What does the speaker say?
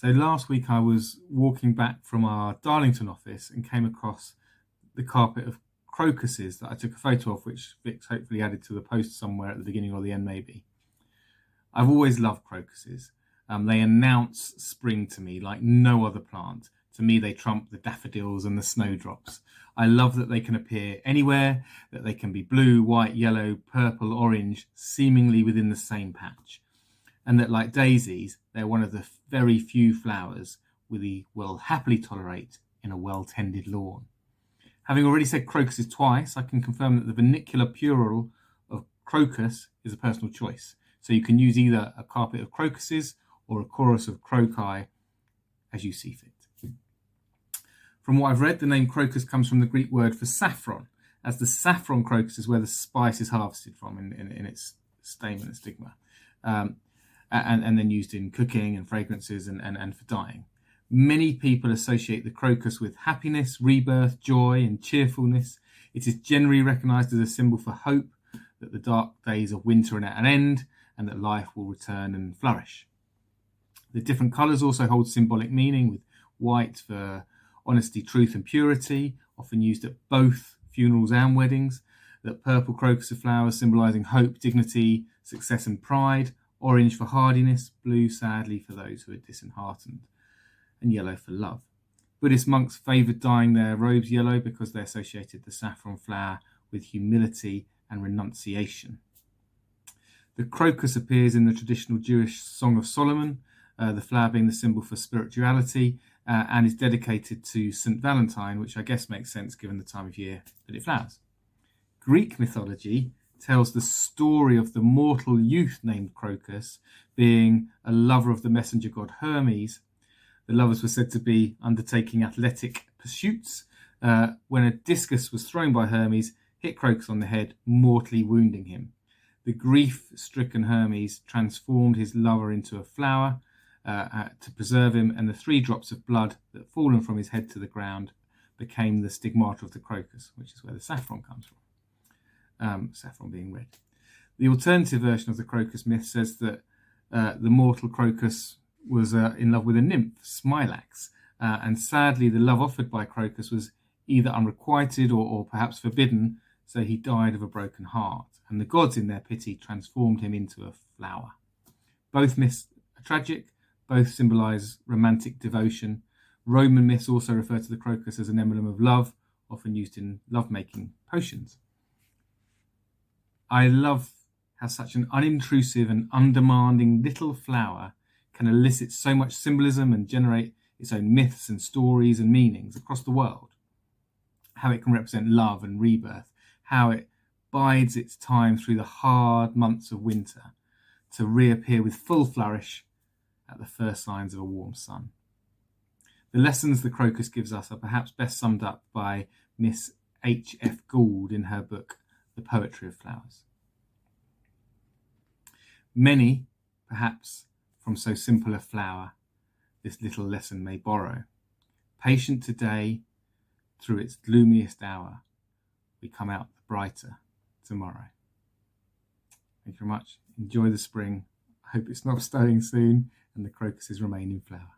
So last week I was walking back from our Darlington office and came across the carpet of crocuses that I took a photo of, which Vic's hopefully added to the post somewhere at the beginning or the end maybe. I've always loved crocuses. They announce spring to me like no other plant. To me, they trump the daffodils and the snowdrops. I love that they can appear anywhere, that they can be blue, white, yellow, purple, orange, seemingly within the same patch. And that, like daisies, they're one of the very few flowers we will happily tolerate in a well-tended lawn. Having already said crocuses twice, I can confirm that the vernacular plural of crocus is a personal choice. So you can use either a carpet of crocuses or a chorus of croci as you see fit. From what I've read, the name crocus comes from the Greek word for saffron, as the saffron crocus is where the spice is harvested from in its stamen and stigma, and then used in cooking and fragrances and for dyeing. Many people associate the crocus with happiness, rebirth, joy, and cheerfulness. It is generally recognised as a symbol for hope, that the dark days of winter are at an end, and that life will return and flourish. The different colours also hold symbolic meaning, with white for honesty, truth, and purity, often used at both funerals and weddings. That purple crocus of flowers symbolising hope, dignity, success, and pride. Orange for hardiness, blue, sadly, for those who are disheartened, and yellow for love. Buddhist monks favoured dyeing their robes yellow because they associated the saffron flower with humility and renunciation. The crocus appears in the traditional Jewish Song of Solomon, the flower being the symbol for spirituality, and is dedicated to St. Valentine, which I guess makes sense given the time of year that it flowers. Greek mythology tells the story of the mortal youth named Crocus being a lover of the messenger god Hermes. The lovers were said to be undertaking athletic pursuits when a discus was thrown by Hermes, hit Crocus on the head, mortally wounding him. The grief-stricken Hermes transformed his lover into a flower to preserve him, and the 3 drops of blood that had fallen from his head to the ground became the stigmata of the crocus, which is where the saffron comes from, saffron being red. The alternative version of the crocus myth says that the mortal crocus was in love with a nymph, Smilax, and sadly the love offered by Crocus was either unrequited or perhaps forbidden, so he died of a broken heart, and the gods in their pity transformed him into a flower. Both myths are tragic, both symbolise romantic devotion. Roman myths also refer to the crocus as an emblem of love, often used in love-making potions. I love how such an unintrusive and undemanding little flower can elicit so much symbolism and generate its own myths and stories and meanings across the world. How it can represent love and rebirth, how it bides its time through the hard months of winter to reappear with full flourish at the first signs of a warm sun. The lessons the crocus gives us are perhaps best summed up by Miss H.F Gould in her book, The Poetry of Flowers. Many, perhaps from so simple a flower, this little lesson may borrow. Patient today, through its gloomiest hour, we come out the brighter tomorrow. Thank you very much. Enjoy the spring. I hope it stops snowing soon and the crocuses remain in flower.